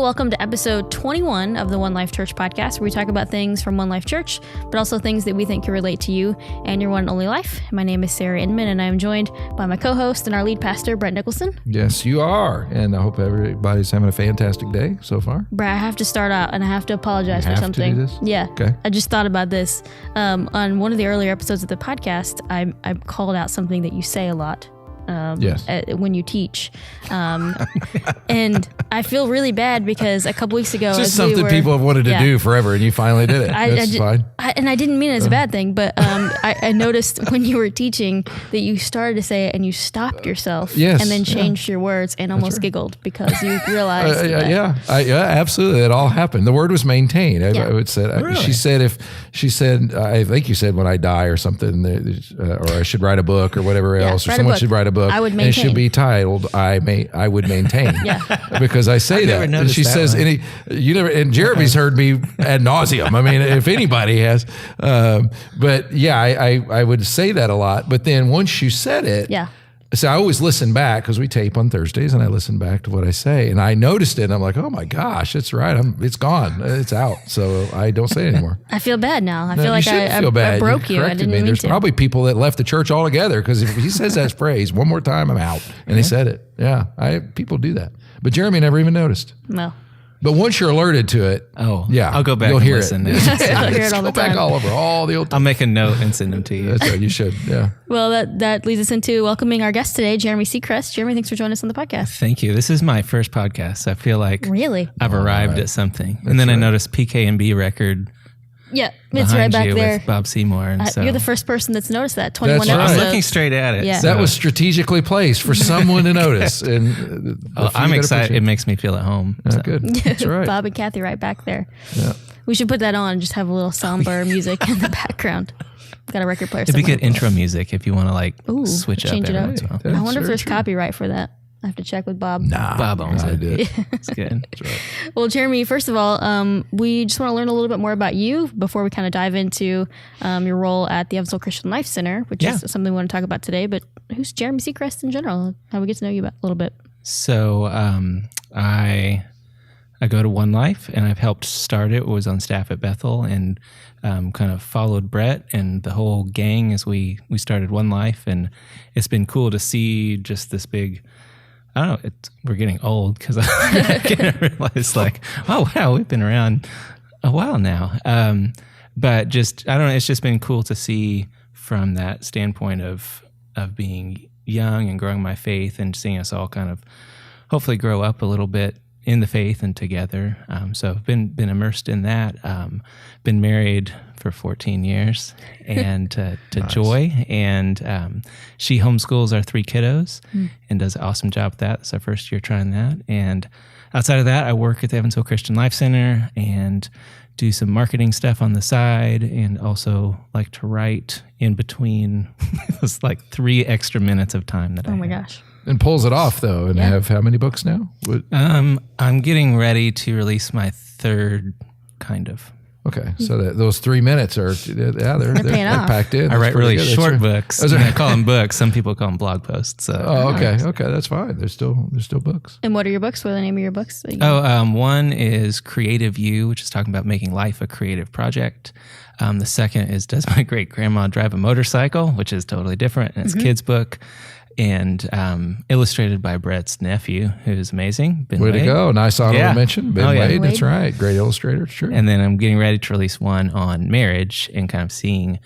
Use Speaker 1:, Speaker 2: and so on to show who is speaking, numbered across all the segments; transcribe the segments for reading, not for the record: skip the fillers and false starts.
Speaker 1: welcome to episode 21 of the One Life Church podcast, where we talk about things from One Life Church, but also things that we think can relate to you and your one and only life. My name is Sarah Inman, and I am joined by my co-host and our lead pastor, Brett Nicholson.
Speaker 2: Yes, you are, and I hope everybody's having a fantastic day so far.
Speaker 1: Brett, I have to start out, and I have to apologize for something.
Speaker 2: To do this?
Speaker 1: Yeah.
Speaker 2: Okay.
Speaker 1: I just thought about this. On one of the earlier episodes of the podcast, I called out something that you say a lot.
Speaker 2: Yes.
Speaker 1: When you teach. And I feel really bad because a couple weeks ago,
Speaker 2: it's just something people have wanted to do forever, and you finally did it. That's fine.
Speaker 1: And I didn't mean it as a bad thing, but I noticed when you were teaching that you started to say it and you stopped yourself and then changed your words and almost giggled because you realized
Speaker 2: Yeah, absolutely. It all happened. The word was maintain. I would say, really? She said, I think you said when I die or something, or I should write a book or whatever else, or someone should write a book.
Speaker 1: I would maintain.
Speaker 2: And it should be titled I would maintain. Because I say that. And she says and Jeremy's heard me ad nauseum. I mean, if anybody has, but yeah, I would say that a lot. But then once you said it, so I always listen back because we tape on Thursdays, and I listen back to what I say, and I noticed it, and I'm like, oh my gosh, it's right. It's gone. It's out. So I don't say it anymore.
Speaker 1: I feel bad now. I feel like I broke you. I didn't mean
Speaker 2: There's
Speaker 1: to.
Speaker 2: probably people that left the church altogether because if he says that phrase one more time, I'm out. And he said it. Yeah, people do that. But Jeremy never even noticed.
Speaker 1: No.
Speaker 2: But once you're alerted to it,
Speaker 3: I'll go back
Speaker 2: you'll
Speaker 3: and
Speaker 2: hear
Speaker 3: listen.
Speaker 2: It.
Speaker 1: I'll hear it all the time.
Speaker 2: Go back all over all the old time.
Speaker 3: I'll make a note and send them to you.
Speaker 2: That's right, you should, yeah.
Speaker 1: Well, that leads us into welcoming our guest today, Jeremy Secrest. Jeremy, thanks for joining us on the podcast.
Speaker 3: Thank you. This is my first podcast. I feel like I've arrived at something. And then I noticed PK&B record.
Speaker 1: Yeah, it's right back there
Speaker 3: with Bob Seymour. And so
Speaker 1: you're the first person that's noticed that. 21
Speaker 2: that's
Speaker 1: episodes.
Speaker 3: I'm looking straight at it.
Speaker 1: Yeah.
Speaker 2: That was strategically placed for someone to notice. And
Speaker 3: I'm excited. It makes me feel at home.
Speaker 2: So. Good. That's right.
Speaker 1: Bob and Kathy right back there.
Speaker 2: Yeah.
Speaker 1: We should put that on and just have a little somber music in the background. Got a record player.
Speaker 3: It'd be good intro music if you want to switch
Speaker 1: change
Speaker 3: up
Speaker 1: it up.
Speaker 3: once in a while.
Speaker 1: I wonder if there's copyright for that. I have to check with Bob.
Speaker 2: Nah,
Speaker 3: Bob owns it.
Speaker 2: It's
Speaker 3: good.
Speaker 2: That's right.
Speaker 1: Well, Jeremy, first of all, we just want to learn a little bit more about you before we kind of dive into your role at the Evansville Christian Life Center, which is something we want to talk about today. But who's Jeremy Secrest in general? How we get to know you a little bit.
Speaker 3: So I go to One Life, and I've helped start it. Was on staff at Bethel, and kind of followed Brett and the whole gang as we started One Life, and it's been cool to see just this big. I don't know. We're getting old because I can't realize oh wow, we've been around a while now. But just I don't know. It's just been cool to see from that standpoint of being young and growing my faith, and seeing us all kind of hopefully grow up a little bit in the faith and together. So I've been immersed in that. Been married for 14 years and to nice. Joy. And she homeschools our 3 kiddos and does an awesome job with that. It's our first year trying that. And outside of that, I work at the Evansville Christian Life Center and do some marketing stuff on the side, and also like to write in between those 3 extra minutes of time that I have.
Speaker 1: Oh my gosh.
Speaker 2: And pulls it off, though, and have how many books now?
Speaker 3: I'm getting ready to release my 3rd, kind of.
Speaker 2: Okay, so those 3 minutes are they're packed in.
Speaker 3: I write really short books. I call them books. Some people call them blog posts. So.
Speaker 2: Oh, okay, that's fine. There's still books.
Speaker 1: And what are your books? What are the name of your books?
Speaker 3: One is Creative You, which is talking about making life a creative project. The second is Does My Great Grandma Drive a Motorcycle, which is totally different, and it's a kid's book. And illustrated by Brett's nephew, who's amazing. Ben
Speaker 2: Way
Speaker 3: Wade.
Speaker 2: to go. Nice honorable mention. Ben Wade, that's
Speaker 1: Wade.
Speaker 2: right. Great illustrator, sure.
Speaker 3: And then I'm getting ready to release one on marriage and kind of seeing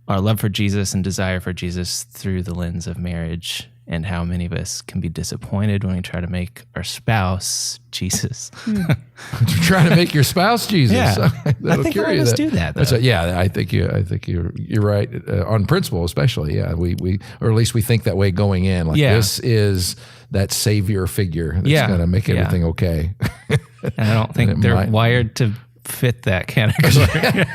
Speaker 3: our love for Jesus and desire for Jesus through the lens of marriage, and how many of us can be disappointed when we try to make our spouse Jesus.
Speaker 2: Trying to make your spouse Jesus.
Speaker 3: Yeah. I think a lot of us do that, though.
Speaker 2: I think you're right on principle, especially. Yeah, we or at least we think that way going in. This is that savior figure that's going to make everything okay.
Speaker 3: And I don't think they're wired to fit that category.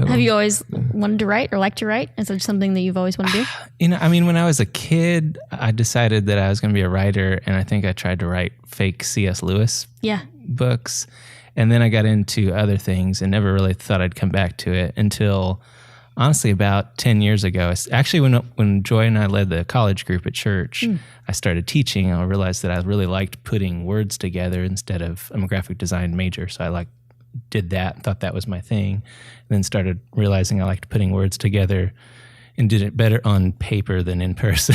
Speaker 1: Have you always wanted to write or liked to write? Is that something that you've always wanted to do?
Speaker 3: When I was a kid, I decided that I was going to be a writer, and I think I tried to write fake C.S. Lewis books. And then I got into other things and never really thought I'd come back to it until honestly, about 10 years ago. Actually, when Joy and I led the college group at church, I started teaching. I realized that I really liked putting words together instead of, I'm a graphic design major, so I did that, thought that was my thing. And then started realizing I liked putting words together and did it better on paper than in person.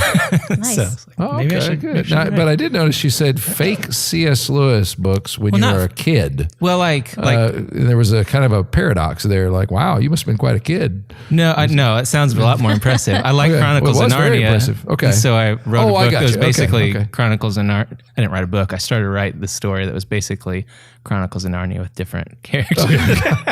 Speaker 1: Nice.
Speaker 3: So maybe I should.
Speaker 2: But I did notice you said fake C.S. Lewis books when you were a kid.
Speaker 3: Well,
Speaker 2: there was a kind of a paradox there. Like, wow, you must have been quite a kid.
Speaker 3: No, it sounds a lot more impressive. I like Chronicles of Narnia. Very impressive.
Speaker 2: Okay.
Speaker 3: So I wrote a book that was basically Chronicles of Narnia. I didn't write a book. I started to write the story that was basically Chronicles of Narnia with different characters.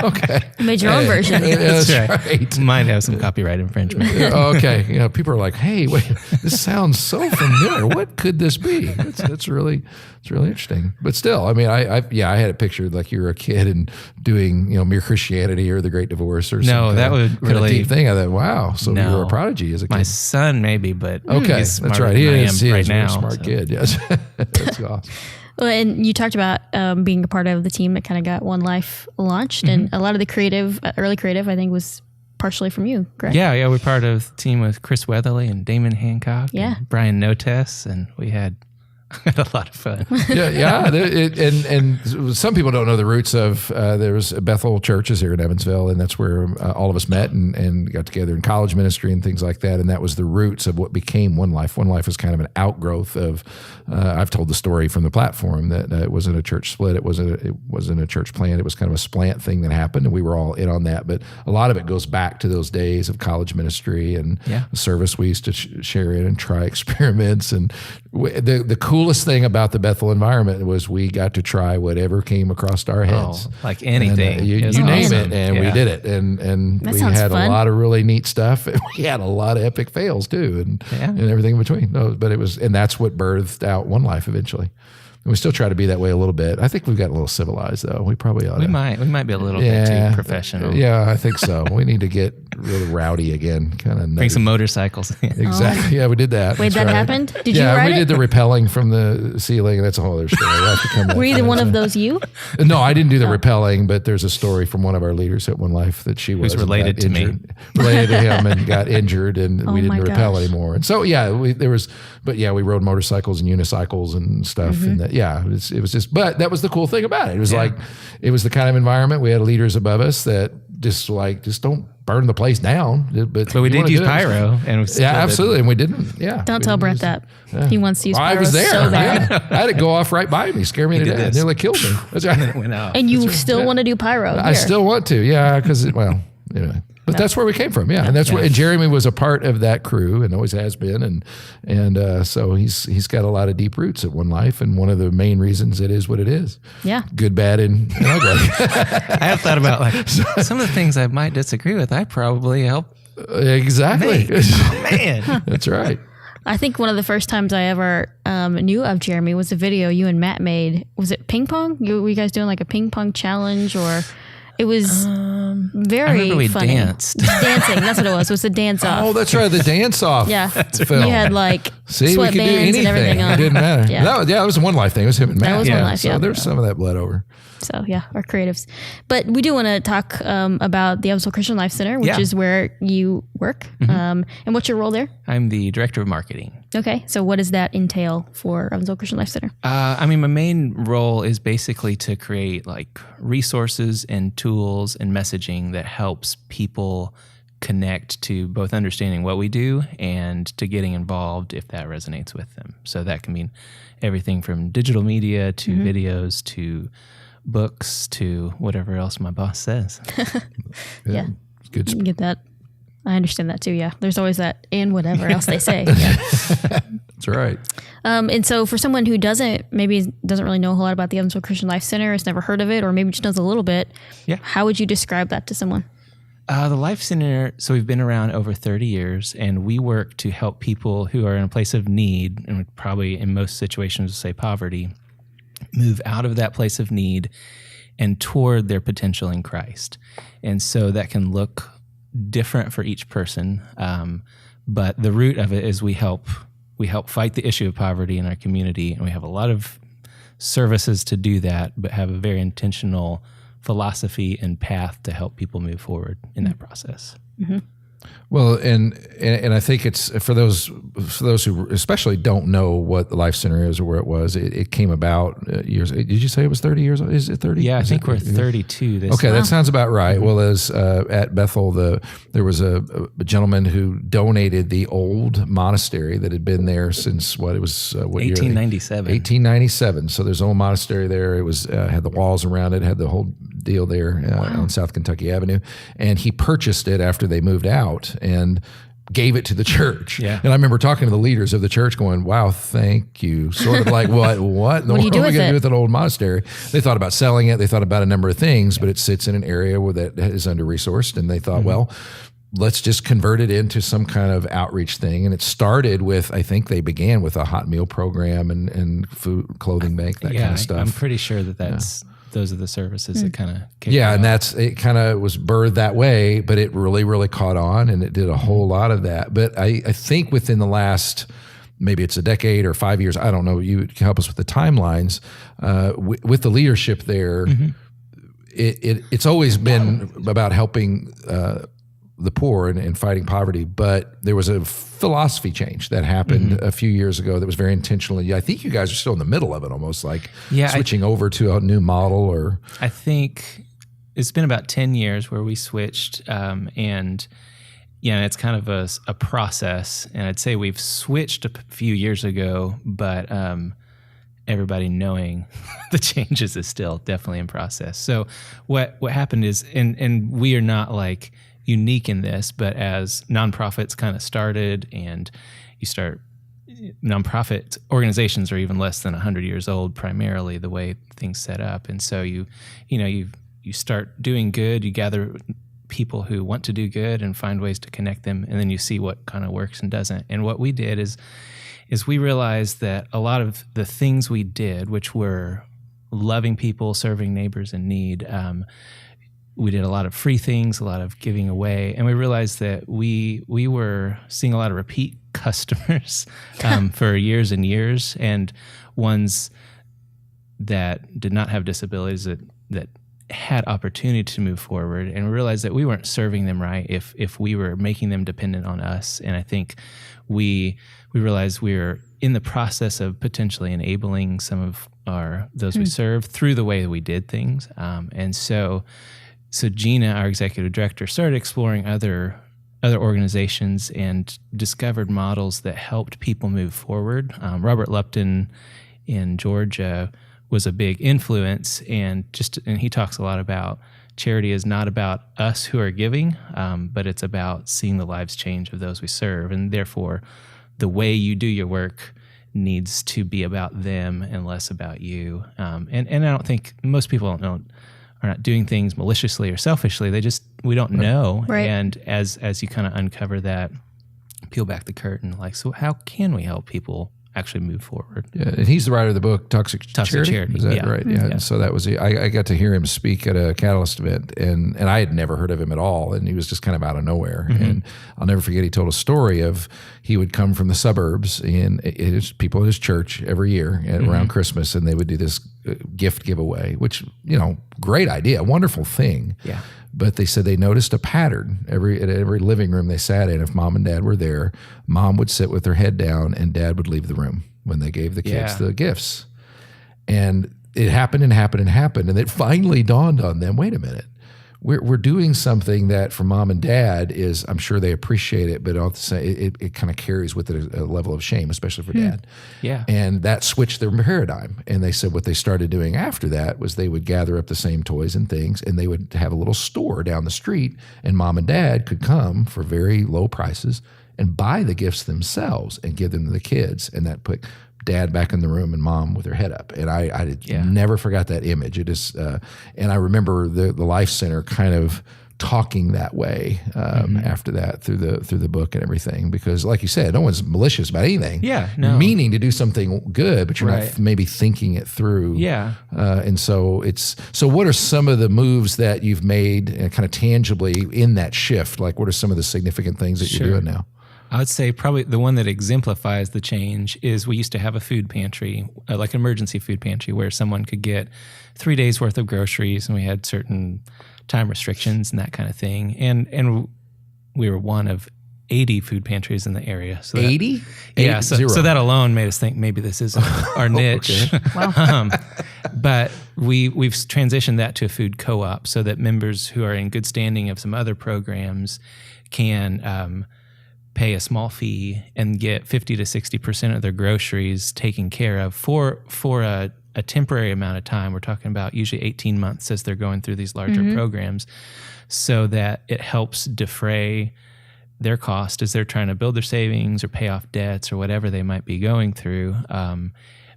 Speaker 2: Okay.
Speaker 1: You made your own version.
Speaker 2: That's right.
Speaker 3: Might have some copyright infringement.
Speaker 2: Okay. People are like, hey, wait, this sounds so familiar. What could this be? It's really interesting. But still, I mean, I had it pictured like you were a kid and doing, Mere Christianity or The Great Divorce or something.
Speaker 3: No, that would really
Speaker 2: deep thing. I thought, wow, so you were a prodigy as a kid.
Speaker 3: My son maybe, but
Speaker 2: he's that's right. He is a smart kid. Yes, that's awesome.
Speaker 1: Well, and you talked about being a part of the team that kind of got One Life launched, and a lot of the early creative, I think, was partially from you, correct?
Speaker 3: Yeah, we're part of the team with Chris Weatherly and Damon Hancock and Brian Notes, and we had a lot of fun. And
Speaker 2: some people don't know the roots of, there was Bethel churches here in Evansville, and that's where all of us met and got together in college ministry and things like that, and that was the roots of what became One Life. One Life was kind of an outgrowth of, I've told the story from the platform that it wasn't a church split, it wasn't a church plant, it was kind of a splant thing that happened, and we were all in on that, but a lot of it goes back to those days of college ministry and service we used to share in and try experiments, and the coolest thing about the Bethel environment was we got to try whatever came across our heads.
Speaker 3: Like anything.
Speaker 2: And, you name it, and we did it. And we had
Speaker 1: fun.
Speaker 2: a lot of really neat stuff. And we had a lot of epic fails too, and everything in between. But and that's what birthed out One Life eventually. And we still try to be that way a little bit. I think we've got a little civilized though. We probably ought to.
Speaker 3: We might be a little bit too professional.
Speaker 2: Yeah, I think so. We need to get really rowdy again. Kind of
Speaker 3: bring some motorcycles.
Speaker 2: Exactly. Yeah, we did that.
Speaker 1: Wait, that happened? Did you write it?
Speaker 2: Yeah, we did the rappelling from the ceiling. That's a whole other story. We'll have to come
Speaker 1: Were either one of those you?
Speaker 2: No, I didn't do the rappelling, but there's a story from one of our leaders at One Life that she was
Speaker 3: related to me.
Speaker 2: Related to him and got injured, and we didn't rappel anymore. And so, we rode motorcycles and unicycles and stuff. And that, it was just, but that was the cool thing about it. It was it was the kind of environment, we had leaders above us that just don't burn the place down. But
Speaker 3: we did use pyro. And
Speaker 2: absolutely. And we didn't. Yeah.
Speaker 1: Don't tell Brett that. He wants to use pyro.
Speaker 2: I was there.
Speaker 1: So bad.
Speaker 2: I had it go off right by me, scare me to death. Nearly killed me. That's right.
Speaker 3: And it went out.
Speaker 1: And you still want to do pyro?
Speaker 2: I still want to. Yeah. Because, anyway. But that's where we came from, and that's where. And Jeremy was a part of that crew, and always has been, and so he's got a lot of deep roots at One Life, and one of the main reasons it is what it is.
Speaker 1: Yeah,
Speaker 2: good, bad, and ugly.
Speaker 3: I have thought about some of the things I might disagree with. I probably help.
Speaker 2: Exactly.
Speaker 3: Oh, man,
Speaker 2: that's right.
Speaker 1: I think one of the first times I ever knew of Jeremy was a video you and Matt made. Was it ping pong? Were you guys doing like a ping pong challenge or? It was very funny.
Speaker 3: Dancing.
Speaker 1: That's what it was. It was a dance off.
Speaker 2: Oh, that's right. The dance off.
Speaker 1: Yeah.
Speaker 2: Film.
Speaker 1: You had like
Speaker 2: we could do anything.
Speaker 1: And everything on.
Speaker 2: It didn't matter.
Speaker 1: Yeah.
Speaker 2: That was a One Life thing. It was him and Matt.
Speaker 1: That was One Life,
Speaker 2: So there's some of that bled over.
Speaker 1: So our creatives. But we do want to talk about the Evansville Christian Life Center, which is where you work. And what's your role there?
Speaker 3: I'm the director of marketing.
Speaker 1: Okay. So what does that entail for Evansville Christian Life Center?
Speaker 3: My main role is basically to create like resources and tools and messaging that helps people connect to both understanding what we do and to getting involved if that resonates with them. So that can mean everything from digital media to videos to books to whatever else my boss says.
Speaker 1: Yeah.
Speaker 2: Good.
Speaker 1: You get that. I understand that too. Yeah. There's always that and whatever else they say. Yeah.
Speaker 2: That's right.
Speaker 1: And so for someone who doesn't really know a whole lot about the Evansville Christian Life Center, has never heard of it, or maybe just knows a little bit, how would you describe that to someone?
Speaker 3: The Life Center, so we've been around over 30 years, and we work to help people who are in a place of need, and would probably in most situations say poverty, move out of that place of need and toward their potential in Christ. And so that can look different for each person, but the root of it is we help fight the issue of poverty in our community, and we have a lot of services to do that, but have a very intentional philosophy and path to help people move forward in that process.
Speaker 2: Well, and I think it's for those who especially don't know what the Life Center is or where it was. It came about years. Did you say it was 30 years old? Is it 30?
Speaker 3: Yeah, I think we're 32 this
Speaker 2: Okay,
Speaker 3: month.
Speaker 2: that sounds about right. Mm-hmm. Well, as at Bethel, there was a gentleman who donated the old monastery that had been there since what
Speaker 3: 1897.
Speaker 2: 1897. So there's an old monastery there. It was had the walls around it, had the whole deal there on South Kentucky Avenue, and he purchased it after they moved out and gave it to the church. Yeah. And I remember talking to the leaders of the church going, wow, thank you. Sort of like, what in the world are we going to do with an old monastery? They thought about selling it. They thought about a number of things, but it sits in an area where that is under-resourced. And they thought, well, let's just convert it into some kind of outreach thing. And it started with, I think they began with a hot meal program and food, clothing bank, that kind of stuff.
Speaker 3: I'm pretty sure that's... Those are the services that kind of kicked
Speaker 2: and it kind of was birthed that way, but it really, really caught on, and it did a whole lot of that. But I think within the last, maybe it's a decade or 5 years, I don't know, you can help us with the timelines, with the leadership there, it's always been about helping the poor and fighting poverty, but there was a philosophy change that happened a few years ago that was very intentional. I think you guys are still in the middle of it, almost like switching over to a new model. Or
Speaker 3: I think it's been about 10 years where we switched, and it's kind of a process. And I'd say we've switched a few years ago, but everybody knowing the changes is still definitely in process. So what happened is, and we are not like unique in this, but as nonprofits kind of started, and you start, nonprofit organizations are even less than 100 years old, primarily the way things set up. And so you start doing good, you gather people who want to do good and find ways to connect them, and then you see what kind of works and doesn't. And what we did is we realized that a lot of the things we did, which were loving people, serving neighbors in need, we did a lot of free things, a lot of giving away, and we realized that we were seeing a lot of repeat customers for years and years, and ones that did not have disabilities that had opportunity to move forward. And we realized that we weren't serving them right if we were making them dependent on us. And I think we realized we were in the process of potentially enabling some of those we serve through the way that we did things. And so Gina, our executive director, started exploring other organizations and discovered models that helped people move forward. Robert Lupton in Georgia was a big influence, and he talks a lot about charity is not about us who are giving, but it's about seeing the lives change of those we serve, and therefore the way you do your work needs to be about them and less about you. And I don't think most people are not doing things maliciously or selfishly. We don't know.
Speaker 1: Right.
Speaker 3: And as you kind of uncover that, peel back the curtain, like, so how can we help people actually move forward?
Speaker 2: Yeah, and he's the writer of the book Toxic Charity. Is that right? Yeah.
Speaker 3: Yeah.
Speaker 2: So that was I got to hear him speak at a Catalyst event, and I had never heard of him at all, and he was just kind of out of nowhere. And I'll never forget, he told a story of he would come from the suburbs, and people at his church every year around Christmas, and they would do this gift giveaway, which, great idea, wonderful thing.
Speaker 3: Yeah.
Speaker 2: But they said they noticed a pattern at every living room they sat in. If mom and dad were there, mom would sit with her head down and dad would leave the room when they gave the kids the gifts. And it happened and happened and happened. And it finally dawned on them, wait a minute, we're doing something that for mom and dad is, I'm sure they appreciate it, but it kind of carries with it a level of shame, especially for dad.
Speaker 3: Yeah.
Speaker 2: And that switched their paradigm. And they said what they started doing after that was they would gather up the same toys and things, and they would have a little store down the street, and mom and dad could come for very low prices and buy the gifts themselves and give them to the kids. And that put dad back in the room and mom with her head up. And I never forgot that image. It is, and I remember the Life Center kind of talking that way after that through the book and everything, because like you said, no one's malicious about anything.
Speaker 3: Yeah, no.
Speaker 2: Meaning to do something good, but you're not maybe thinking it through.
Speaker 3: Yeah.
Speaker 2: And so what are some of the moves that you've made kind of tangibly in that shift? Like, what are some of the significant things that you're doing now?
Speaker 3: I would say probably the one that exemplifies the change is we used to have a food pantry, like an emergency food pantry, where someone could get 3 days worth of groceries, and we had certain time restrictions and that kind of thing. And we were one of 80 food pantries in the area. So
Speaker 2: 80?
Speaker 3: Yeah. So that alone made us think maybe this isn't our niche.
Speaker 1: Wow.
Speaker 3: But we've transitioned that to a food co-op so that members who are in good standing of some other programs can pay a small fee and get 50 to 60% of their groceries taken care of for a temporary amount of time. We're talking about usually 18 months as they're going through these larger programs, so that it helps defray their cost as they're trying to build their savings or pay off debts or whatever they might be going through.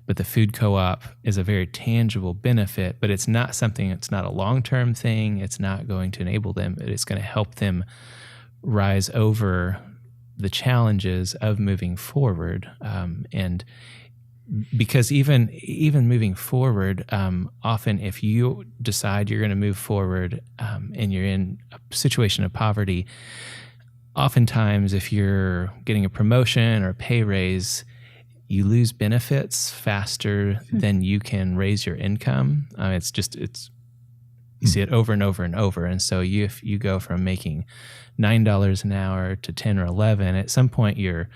Speaker 3: But the food co-op is a very tangible benefit, but it's not something, it's not a long-term thing. It's not going to enable them, but it's going to help them rise over the challenges of moving forward. And because even moving forward, often if you decide you're going to move forward and you're in a situation of poverty, oftentimes if you're getting a promotion or a pay raise, you lose benefits faster than you can raise your income. You see it over and over and over. And so if you go from making $9 an hour to 10 or 11, at some point your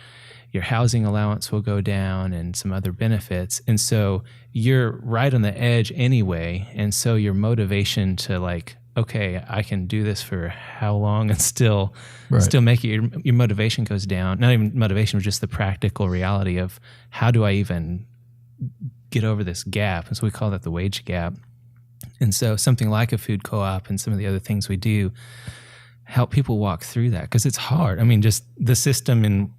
Speaker 3: housing allowance will go down and some other benefits. And so you're right on the edge anyway. And so your motivation to like, okay, I can do this for how long and still make it, your motivation goes down. Not even motivation, but just the practical reality of how do I even get over this gap? And so we call that the wage gap. And so something like a food co-op and some of the other things we do help people walk through that, because it's hard. I mean, just the system in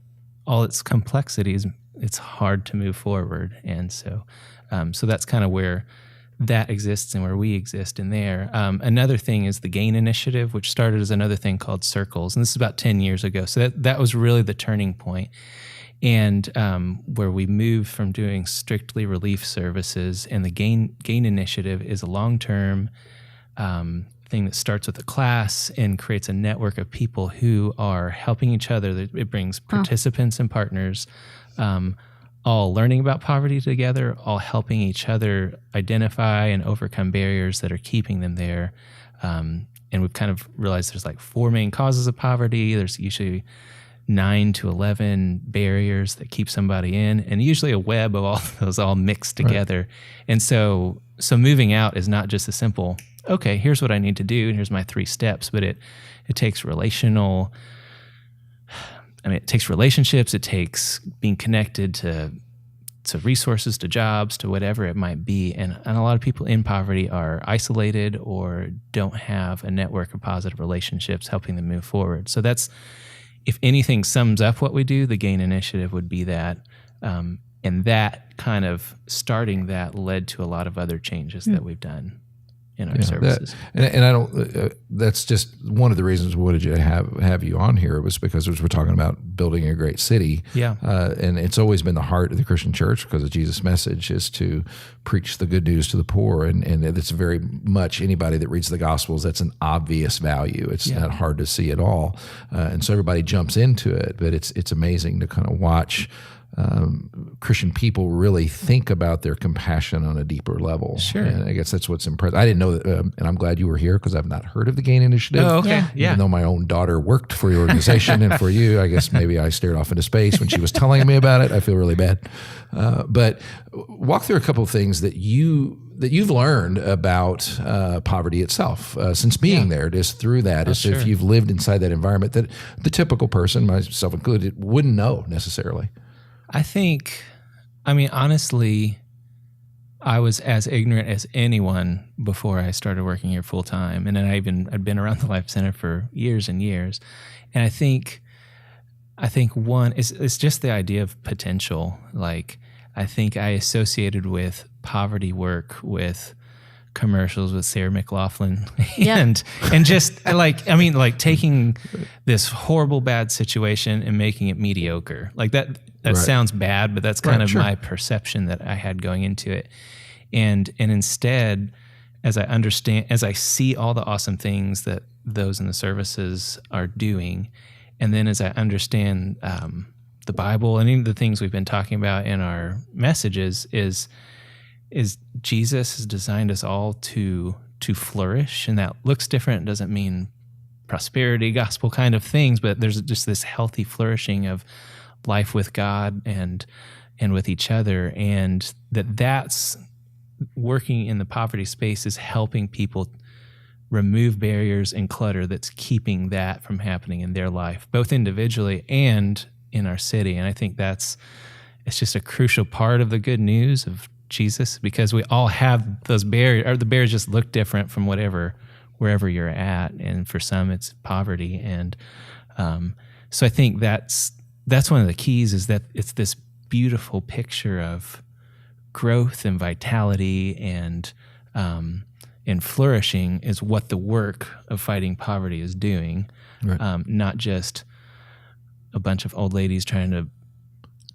Speaker 3: all its complexities, it's hard to move forward. And so that's kind of where that exists and where we exist in there. Another thing is the GAIN initiative, which started as another thing called Circles. And this is about 10 years ago. So that was really the turning point. And where we moved from doing strictly relief services, and the GAIN initiative is a long-term thing that starts with a class and creates a network of people who are helping each other. It brings participants and partners, all learning about poverty together, all helping each other identify and overcome barriers that are keeping them there. And we've kind of realized there's like 4 main causes of poverty. There's usually 9 to 11 barriers that keep somebody in, and usually a web of all of those all mixed together. Right. And so moving out is not just a simple, okay, here's what I need to do, and here's my 3 steps, but it takes it takes relationships, it takes being connected to resources, to jobs, to whatever it might be. And a lot of people in poverty are isolated or don't have a network of positive relationships helping them move forward. So that's, if anything sums up what we do, the GAIN initiative would be that. And that kind of starting that led to a lot of other changes that we've done in our services.
Speaker 2: And I don't, that's just one of the reasons we wanted you to have you on here, was because we're talking about building a great city.
Speaker 3: Yeah.
Speaker 2: And it's always been the heart of the Christian church, because of Jesus' message is to preach the good news to the poor. And it's very much, anybody that reads the Gospels, that's an obvious value. It's not hard to see at all. And so everybody jumps into it, but it's amazing to kind of watch Christian people really think about their compassion on a deeper level.
Speaker 3: Sure.
Speaker 2: And I guess that's what's impressive. I didn't know that, and I'm glad you were here, because I've not heard of the GAIN initiative.
Speaker 3: Oh, okay. Yeah.
Speaker 2: Even though my own daughter worked for your organization and for you, I guess maybe I stared off into space when she was telling me about it. I feel really bad. But walk through a couple of things that you've learned about poverty itself since being there, just through that, as if you've lived inside that environment that the typical person, myself included, wouldn't know necessarily.
Speaker 3: Honestly, I was as ignorant as anyone before I started working here full time. And then I'd been around the Life Center for years and years. And I think one, it's just the idea of potential. Like, I think I associated with poverty work with commercials with Sarah McLachlan and just taking this horrible bad situation and making it mediocre. Like that sounds bad, but that's kind of my perception that I had going into it. And instead, as I see all the awesome things that those in the services are doing, and then as I understand the Bible and even the things we've been talking about in our messages, is Jesus has designed us all to flourish, and that looks different. It doesn't mean prosperity gospel kind of things, but there's just this healthy flourishing of life with God and with each other, and that's working in the poverty space is helping people remove barriers and clutter that's keeping that from happening in their life, both individually and in our city. And I think it's just a crucial part of the good news of Jesus, because we all have those barriers, or the barriers just look different from wherever you're at. And for some it's poverty. And so I think that's one of the keys, is that it's this beautiful picture of growth and vitality and flourishing is what the work of fighting poverty is doing, right. Not just a bunch of old ladies trying to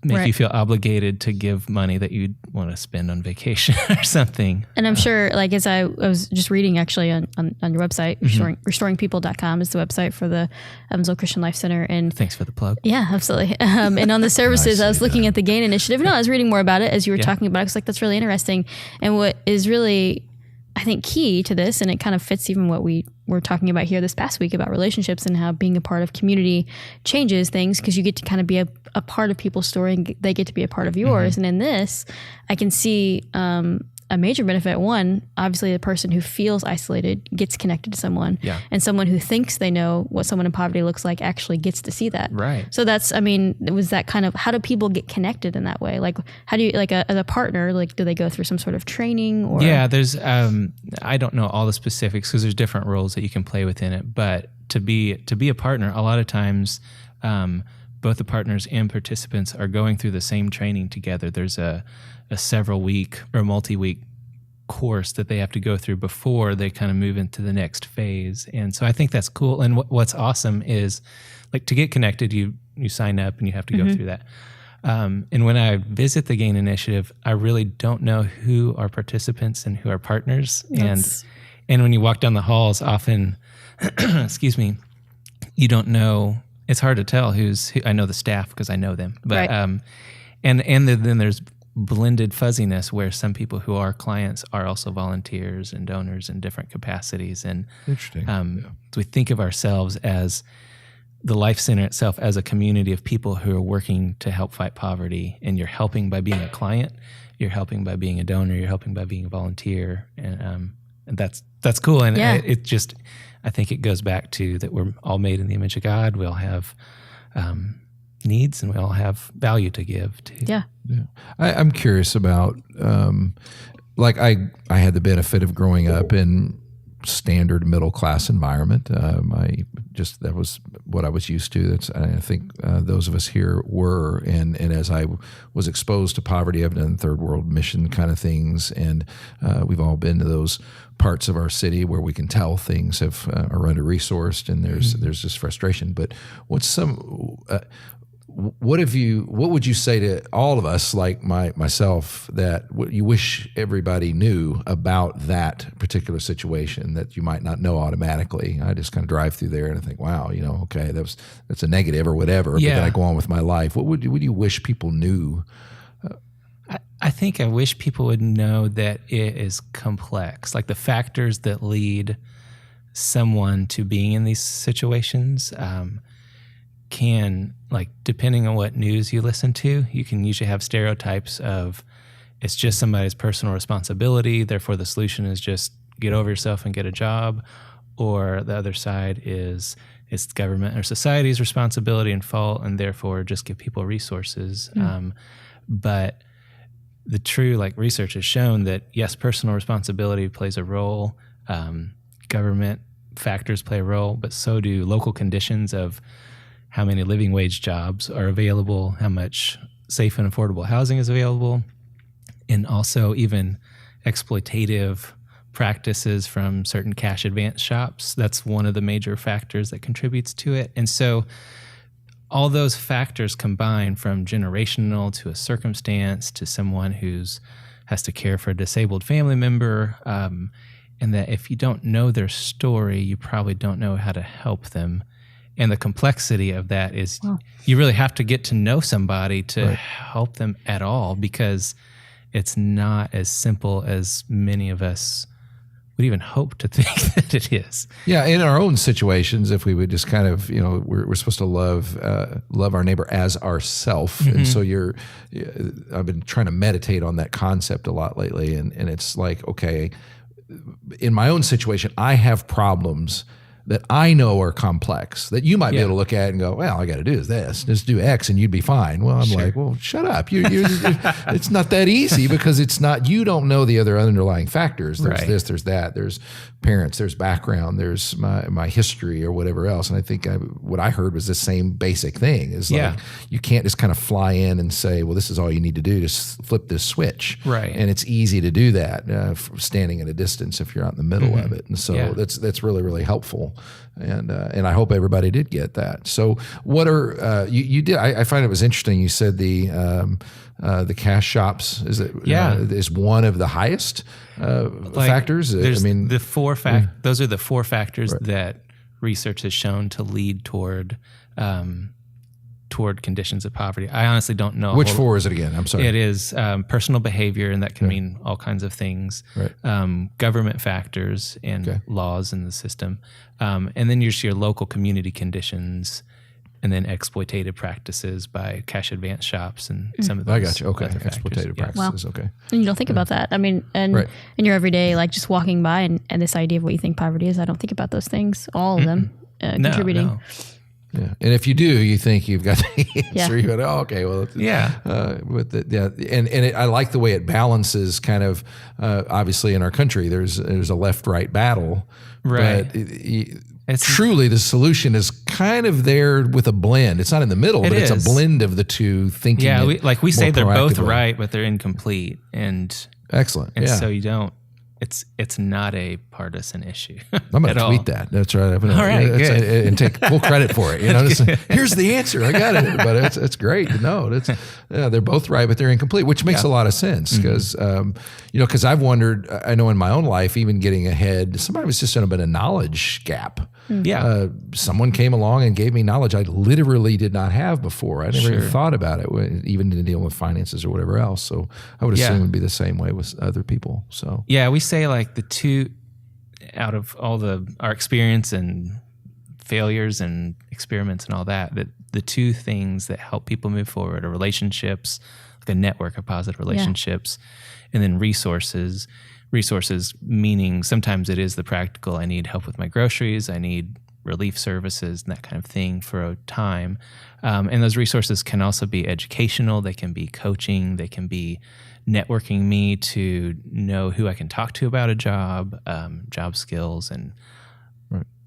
Speaker 3: make right. you feel obligated to give money that you'd want to spend on vacation or something.
Speaker 1: And I'm sure, like, as I was just reading actually on your website, restoringpeople.com is the website for the Evansville Christian Life Center. And
Speaker 3: thanks for the plug.
Speaker 1: Yeah, absolutely. And on the services, I was looking at the GAIN initiative. No, I was reading more about it as you were talking about it. I was like, that's really interesting. And what is really, I think, key to this, and it kind of fits even what we were talking about here this past week about relationships and how being a part of community changes things, because you get to kind of be a part of people's story and they get to be a part of yours. And in this, I can see a major benefit. One, obviously the person who feels isolated gets connected to someone, and someone who thinks they know what someone in poverty looks like actually gets to see that.
Speaker 3: Right.
Speaker 1: So that's, I mean, it was that kind of, how do people get connected in that way? Like, how do you, like as a partner, like, do they go through some sort of training or?
Speaker 3: Yeah, there's, I don't know all the specifics because there's different roles that you can play within it, but to be a partner, a lot of times, both the partners and participants are going through the same training together. There's a several week or multi-week course that they have to go through before they kind of move into the next phase. And so I think that's cool. And what's awesome is, like, to get connected, you sign up and you have to go through that. And when I visit the GAIN initiative, I really don't know who are participants and who are partners. And when you walk down the halls, often, excuse me, you don't know. It's hard to tell who. I know the staff because I know them, but right. And then there's blended fuzziness where some people who are clients are also volunteers and donors in different capacities. And
Speaker 2: interesting.
Speaker 3: We think of ourselves as the Life Center itself as a community of people who are working to help fight poverty. And you're helping by being a client, you're helping by being a donor, you're helping by being a volunteer, and that's cool. And it just, I think it goes back to that we're all made in the image of God. We all have needs, and we all have value to give too.
Speaker 1: Yeah.
Speaker 2: I'm curious about, like I had the benefit of growing up in standard middle class environment. That was what I was used to. I think those of us here were, and as I was exposed to poverty, I've done third world mission kind of things, and we've all been to those parts of our city where we can tell things are under resourced, and there's this frustration. But what would you say to all of us, like myself, that what you wish everybody knew about that particular situation that you might not know automatically? I just kind of drive through there and I think, wow, okay, that's a negative or whatever, but then I go on with my life. What would you wish people knew?
Speaker 3: I think I wish people would know that it is complex, like the factors that lead someone to being in these situations, can, like, depending on what news you listen to, you can usually have stereotypes of it's just somebody's personal responsibility, therefore the solution is just get over yourself and get a job, or the other side is it's government or society's responsibility and fault, and therefore just give people resources. But the true, like, research has shown that yes, personal responsibility plays a role, government factors play a role, but so do local conditions of how many living wage jobs are available, how much safe and affordable housing is available, and also even exploitative practices from certain cash advance shops. That's one of the major factors that contributes to it. And so all those factors combine, from generational to a circumstance to someone has to care for a disabled family member, and that if you don't know their story, you probably don't know how to help them. And the complexity of that is you really have to get to know somebody to help them at all, because it's not as simple as many of us would even hope to think that it is.
Speaker 2: Yeah, in our own situations, if we would just kind of, we're supposed to love our neighbor as ourself, and so I've been trying to meditate on that concept a lot lately, and it's like, okay, in my own situation, I have problems that I know are complex, that you might be able to look at and go, well, all I got to do is this, just do X and you'd be fine. Well, I'm like, well, shut up. It's not that easy, because you don't know the other underlying factors. There's this, there's that, there's parents, there's background, there's my history or whatever else. And I think what I heard was the same basic thing is like, you can't just kind of fly in and say, well, this is all you need to do, just flip this switch.
Speaker 3: Right.
Speaker 2: And it's easy to do that standing at a distance if you're out in the middle of it. And so that's really, really helpful. And I hope everybody did get that. So what are you did? I find it was interesting. You said the cash shops is one of the highest factors.
Speaker 3: The four those are the four factors that research has shown to lead toward conditions of poverty. I honestly don't know.
Speaker 2: Which four is it again? I'm sorry.
Speaker 3: It is personal behavior, and that can mean all kinds of things. Right. Government factors and laws in the system. And then your local community conditions, and then exploitative practices by cash advance shops and some of those.
Speaker 2: I got you. Okay. Exploitative practices. Okay.
Speaker 1: And you don't think about that. I mean, and in your everyday, like just walking by and this idea of what you think poverty is, I don't think about those things, all of them contributing.
Speaker 3: No.
Speaker 2: Yeah, and if you do, you think you've got the answer. You go, oh, okay, well, I like the way it balances. Kind of, obviously, in our country, there's a left-right battle,
Speaker 3: right?
Speaker 2: But truly, the solution is kind of there with a blend. It's not in the middle, but it's a blend of the two thinking.
Speaker 3: Yeah, we say they're both right, but they're incomplete, and
Speaker 2: excellent.
Speaker 3: And so you don't. It's not a partisan issue.
Speaker 2: I'm going to tweet that. That's right.
Speaker 3: All right, good.
Speaker 2: And take full credit for it. Here's the answer. I got it, everybody. It's great to know. They're both right, but they're incomplete, which makes a lot of sense because, because I've wondered, I know in my own life, even getting ahead, somebody was just in a bit of knowledge gap.
Speaker 3: Yeah.
Speaker 2: Someone came along and gave me knowledge I literally did not have before. I never even thought about it, even in dealing with finances or whatever else. So I would assume it would be the same way with other people. So
Speaker 3: we say like the two out of all our experience and failures and experiments and all that the two things that help people move forward are relationships, like a network of positive relationships, and then resources. Resources meaning sometimes it is the practical. I need help with my groceries. I need relief services and that kind of thing for a time. And those resources can also be educational. They can be coaching. They can be networking me to know who I can talk to about a job, job skills, and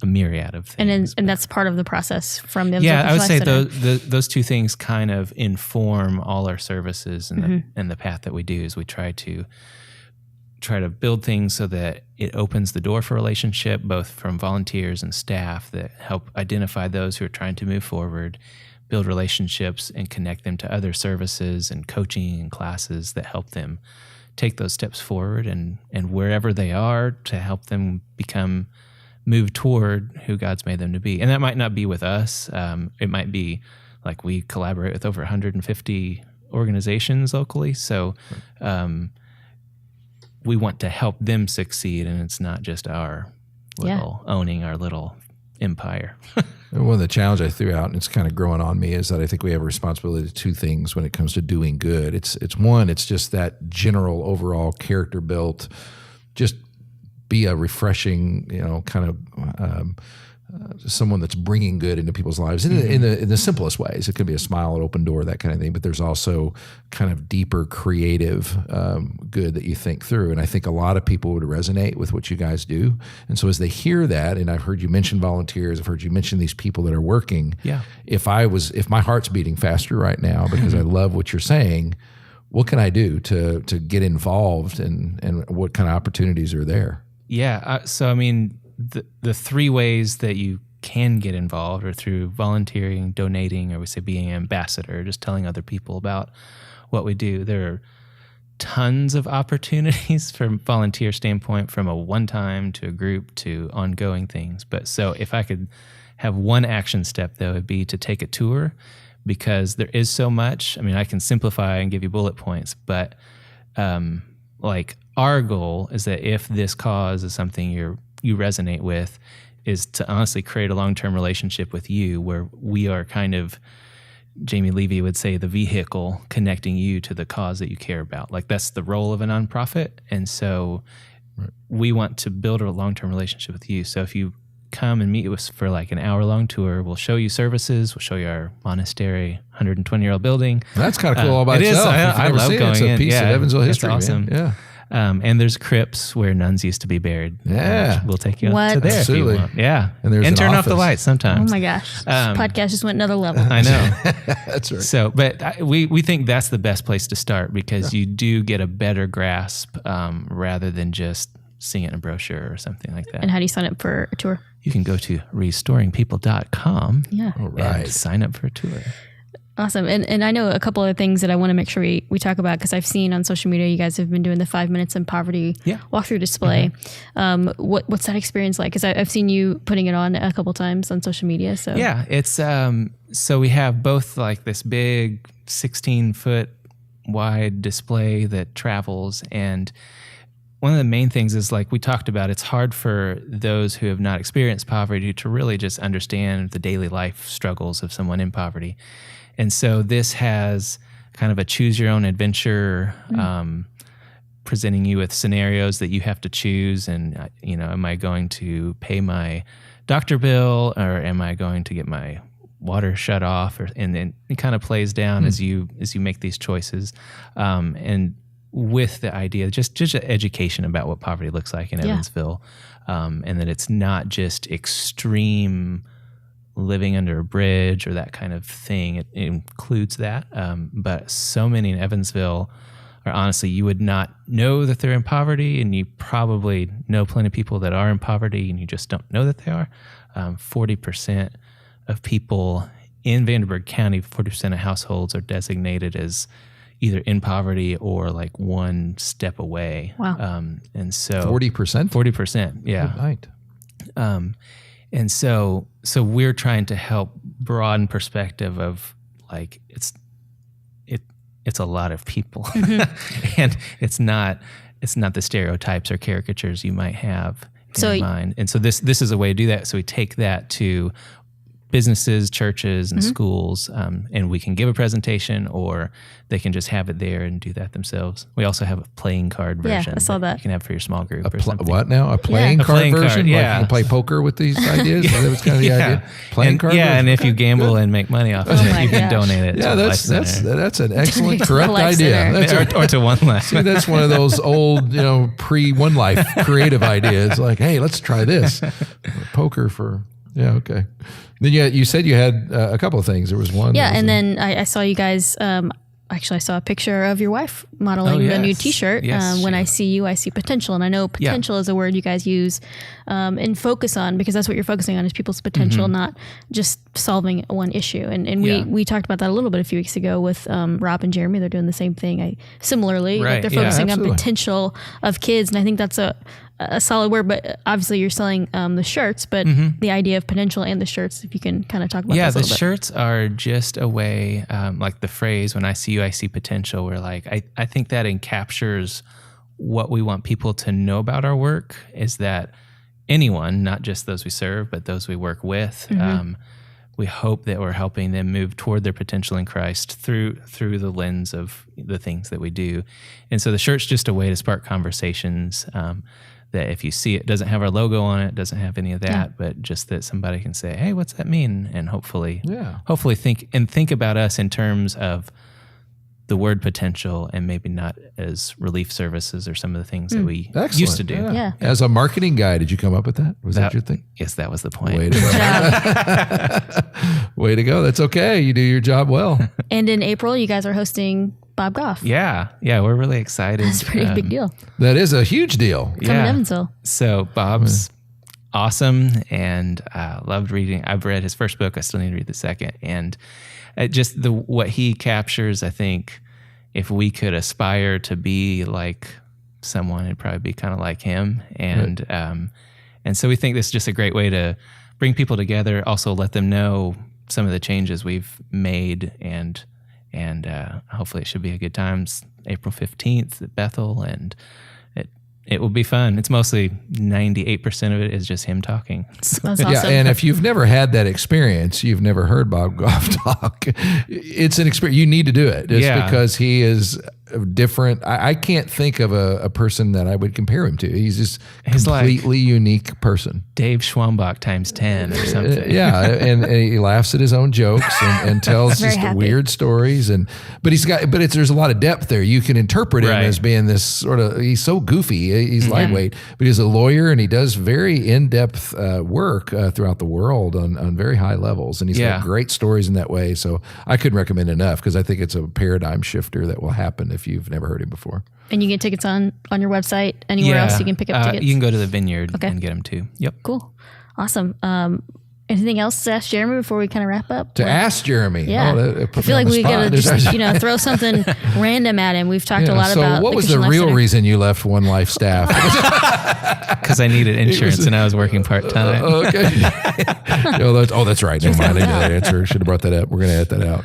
Speaker 3: a myriad of things.
Speaker 1: And that's part of the process from the Evansville
Speaker 3: I would say
Speaker 1: Center.
Speaker 3: those two things kind of inform all our services and the path that we do. Is we try to build things so that it opens the door for relationship, both from volunteers and staff that help identify those who are trying to move forward, build relationships and connect them to other services and coaching and classes that help them take those steps forward and wherever they are to help them move toward who God's made them to be. And that might not be with us. It might be like we collaborate with over 150 organizations locally. So, we want to help them succeed, and it's not just our owning our little empire.
Speaker 2: One of the challenges I threw out, and it's kind of growing on me, is that I think we have a responsibility to two things when it comes to doing good. It's just that general overall character built, just be a refreshing, kind of someone that's bringing good into people's lives in the simplest ways. It could be a smile, an open door, that kind of thing. But there's also kind of deeper, creative good that you think through. And I think a lot of people would resonate with what you guys do. And so as they hear that, and I've heard you mention volunteers, I've heard you mention these people that are working.
Speaker 3: Yeah.
Speaker 2: If my heart's beating faster right now because I love what you're saying, what can I do to get involved, and what kind of opportunities are there?
Speaker 3: Yeah. So I mean, the three ways that you can get involved are through volunteering, donating, or we say being an ambassador, just telling other people about what we do. There are tons of opportunities from a volunteer standpoint, from a one-time to a group to ongoing things. But so if I could have one action step, though, it'd be to take a tour, because there is so much. I mean, I can simplify and give you bullet points, but like our goal is that if this cause is something you resonate with, is to honestly create a long-term relationship with you where we are kind of, Jamie Levy would say, the vehicle connecting you to the cause that you care about. Like that's the role of a nonprofit. And so we want to build a long-term relationship with you. So if you come and meet us for like an hour-long tour, we'll show you services, we'll show you our monastery, 120-year-old building.
Speaker 2: That's kind of cool all by itself.
Speaker 3: I love going in.
Speaker 2: It's a piece of Evansville history.
Speaker 3: It's awesome.
Speaker 2: Man. Yeah.
Speaker 3: And there's crypts where nuns used to be buried.
Speaker 2: Yeah.
Speaker 3: We'll take you to there
Speaker 2: Absolutely.
Speaker 3: if you want. Yeah.
Speaker 2: And
Speaker 3: turn
Speaker 2: an
Speaker 3: off the lights sometimes.
Speaker 1: Oh my gosh. This podcast just went another level.
Speaker 3: I know.
Speaker 2: That's right.
Speaker 3: So, but we think that's the best place to start because you do get a better grasp rather than just seeing it in a brochure or something like that.
Speaker 1: And how do you sign up for a tour?
Speaker 3: You can go to restoringpeople.com
Speaker 2: All right.
Speaker 3: and sign up for a tour.
Speaker 1: Awesome. And I know a couple of things that I want to make sure we talk about because I've seen on social media you guys have been doing the 5 minutes in poverty walkthrough display. Mm-hmm. What's that experience like? Because I've seen you putting it on a couple times on social media. So
Speaker 3: yeah, it's so we have both like this big 16-foot wide display that travels, and one of the main things is like we talked about, it's hard for those who have not experienced poverty to really just understand the daily life struggles of someone in poverty. And so this has kind of a choose your own adventure, presenting you with scenarios that you have to choose. And, am I going to pay my doctor bill or am I going to get my water shut off? And then it kind of plays down as you make these choices. And with the idea, just education about what poverty looks like in Evansville, and that it's not just extreme living under a bridge or that kind of thing. It includes that. But so many in Evansville are honestly, you would not know that they're in poverty, and you probably know plenty of people that are in poverty and you just don't know that they are. 40% of people in Vanderburgh County, 40% of households are designated as either in poverty or like one step away.
Speaker 1: Wow.
Speaker 3: And so
Speaker 2: 40%?
Speaker 3: 40%. Yeah.
Speaker 2: Good night.
Speaker 3: And so we're trying to help broaden perspective of like it's a lot of people, and it's not the stereotypes or caricatures you might have in mind. And so this is a way to do that. So we take that to businesses, churches, and schools, and we can give a presentation, or they can just have it there and do that themselves. We also have a playing card version.
Speaker 1: I saw that.
Speaker 3: You can have for your small group or something.
Speaker 2: What now? A playing card version?
Speaker 3: Yeah.
Speaker 2: Like you can play poker with these ideas? That was kind of the idea? Playing card version?
Speaker 3: And if you gamble and make money off of it, you can donate it to the Life Center.
Speaker 2: That's an excellent, correct idea.
Speaker 3: Or to One Life.
Speaker 2: See, that's one of those old, pre-One Life creative ideas. Like, hey, let's try this. Poker for... Yeah, okay. Then you said you had a couple of things. There was one.
Speaker 1: Yeah, and then I saw you guys, actually I saw a picture of your wife modeling the new t-shirt.
Speaker 3: Yes.
Speaker 1: When I see you, I see potential. And I know potential is a word you guys use and focus on, because that's what you're focusing on is people's potential, not just solving one issue. And we talked about that a little bit a few weeks ago with Rob and Jeremy. They're doing the same thing. Similarly, like they're focusing on potential of kids. And I think that's a solid word, but obviously you're selling the shirts, but the idea of potential and the shirts, if you can kind of talk about this a little bit.
Speaker 3: Shirts are just a way, like the phrase, when I see you, I see potential, where like, I think that encaptures what we want people to know about our work, is that anyone, not just those we serve, but those we work with, we hope that we're helping them move toward their potential in Christ through the lens of the things that we do. And so the shirt's just a way to spark conversations, that if you see it, doesn't have our logo on it, doesn't have any of that, but just that somebody can say, hey, what's that mean? And hopefully think about us in terms of the word potential, and maybe not as relief services or some of the things that we used to do.
Speaker 1: Yeah.
Speaker 2: As a marketing guy, did you come up with that? Was that your thing?
Speaker 3: Yes, that was the point.
Speaker 2: Way to go. Way to go. That's okay. You do your job well. And
Speaker 1: in April, you guys are hosting Bob Goff.
Speaker 3: Yeah, we're really excited.
Speaker 1: That's a pretty big deal.
Speaker 2: That is a huge deal.
Speaker 1: Coming to Evansville.
Speaker 3: So Bob's awesome, and loved reading. I've read his first book. I still need to read the second. And just what he captures, I think if we could aspire to be like someone, it'd probably be kind of like him. And and so we think this is just a great way to bring people together, also let them know some of the changes we've made, and hopefully it should be a good time. It's April 15th at Bethel and at it will be fun. It's mostly 98% of it is just him talking.
Speaker 1: That's awesome.
Speaker 2: Yeah, and if you've never had that experience, you've never heard Bob Goff talk, it's an experience. You need to do it just because he is different. I can't think of a person that I would compare him to. He's just completely unique person.
Speaker 3: Dave Schwambach times 10 or something.
Speaker 2: Yeah, and he laughs at his own jokes and tells just weird stories. But there's a lot of depth there. You can interpret him as being this sort of, he's so goofy. He's lightweight, but he's a lawyer and he does very in-depth work throughout the world on very high levels. And he's got great stories in that way. So I couldn't recommend enough because I think it's a paradigm shifter that will happen if you've never heard him before.
Speaker 1: And you get tickets on your website. Anywhere else you can pick up tickets?
Speaker 3: You can go to the Vineyard and get them too. Yep.
Speaker 1: Cool. Awesome. Anything else to ask Jeremy before we kind of wrap up?
Speaker 2: Ask Jeremy?
Speaker 1: Yeah. I feel like we got to just throw something random at him. We've talked a lot about.
Speaker 2: So what was the real reason you left One Life staff?
Speaker 3: Because I needed insurance and I was working part-time.
Speaker 2: Okay. That's right. Never mind. I know that answer. Should have brought that up. We're going to edit that out.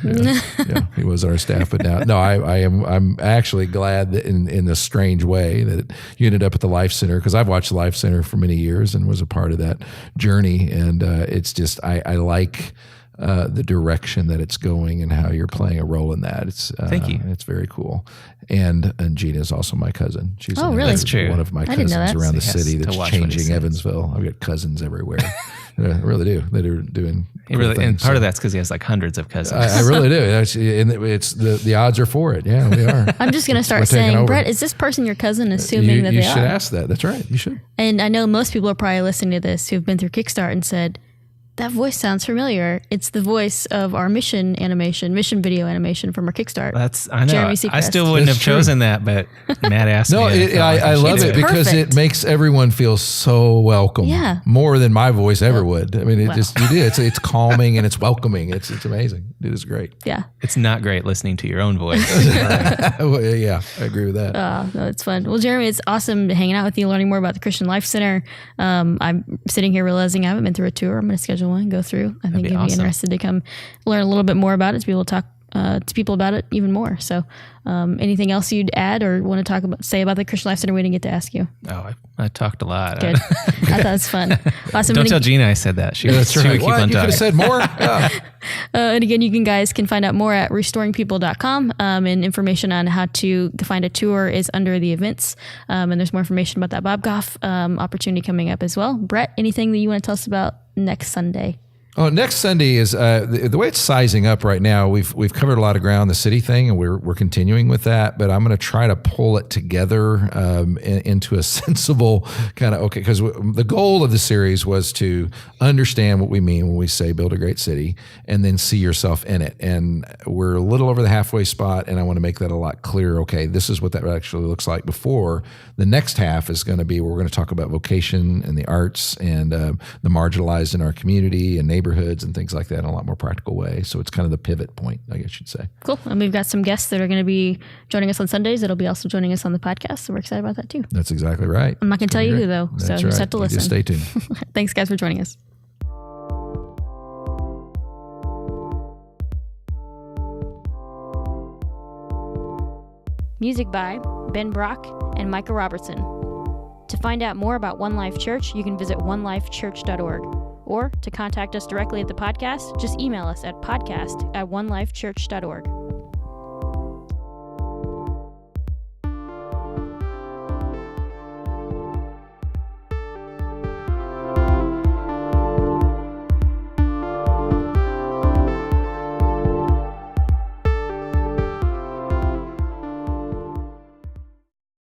Speaker 2: Yeah, he was our staff, but now I'm actually glad that in this strange way that you ended up at the Life Center, because I've watched the Life Center for many years and was a part of that journey, and it's just I like the direction that it's going and how you're playing a role in that. Thank you. It's very cool. And Gina is also my cousin. She's
Speaker 1: really?
Speaker 3: That's true.
Speaker 2: One of my cousins around the city that's changing Evansville. I've got cousins everywhere. I really do. That are doing cool things.
Speaker 3: And part of that's because he has like hundreds of cousins.
Speaker 2: I really do. And it's the odds are for it. Yeah, we are.
Speaker 1: I'm just going to start saying, Brett, is this person your cousin? Assuming that they are.
Speaker 2: You should ask that. That's right. You should.
Speaker 1: And I know most people are probably listening to this who've been through Kickstart and said, that voice sounds familiar. It's the voice of our mission video animation from our Kickstart.
Speaker 3: I know. Jeremy Secrest. I still wouldn't have chosen that, but Matt asked me.
Speaker 2: I love it because it makes everyone feel so welcome.
Speaker 1: Yeah. More
Speaker 2: than my voice ever would. I mean, it's calming and it's welcoming. It's amazing. It is great.
Speaker 1: Yeah.
Speaker 3: It's not great listening to your own voice.
Speaker 2: Well, yeah, I agree with that.
Speaker 1: No, it's fun. Well, Jeremy, it's awesome hanging out with you, learning more about the Christian Life Center. I'm sitting here realizing I haven't been through a tour. I'm going to schedule one, go through. I think you'd be interested to come learn a little bit more about it, to be able to talk to people about it even more. So anything else you'd add or want to say about the Christian Life Center we didn't get to ask you?
Speaker 3: Oh, I talked a lot.
Speaker 1: Good. I thought it was fun. Awesome.
Speaker 3: Don't tell Gina I said that. She would keep on talking.
Speaker 2: You could have said more. Yeah.
Speaker 1: And again, you guys can find out more at restoringpeople.com, and information on how to find a tour is under the events. And there's more information about that Bob Goff opportunity coming up as well. Brett, anything that you want to tell us about next Sunday?
Speaker 2: Oh, next Sunday is the way it's sizing up right now. We've covered a lot of ground, the city thing, and we're continuing with that. But I'm going to try to pull it together into a sensible kind of because the goal of the series was to understand what we mean when we say build a great city, and then see yourself in it. And we're a little over the halfway spot, and I want to make that a lot clearer. Okay, this is what that actually looks like. Before the next half is going to be, we're going to talk about vocation and the arts and the marginalized in our community and neighborhoods and things like that in a lot more practical way. So it's kind of the pivot point, I guess you'd say.
Speaker 1: Cool. And we've got some guests that are going to be joining us on Sundays. That'll be also joining us on the podcast. So we're excited about that too.
Speaker 2: That's exactly right.
Speaker 1: I'm not going to tell you who though.
Speaker 2: That's
Speaker 1: so you just have to listen.
Speaker 2: Just stay tuned.
Speaker 1: Thanks guys for joining us. Music by Ben Brock and Micah Robertson. To find out more about One Life Church, you can visit onelifechurch.org. Or to contact us directly at the podcast, just email us at podcast@onelifechurch.org.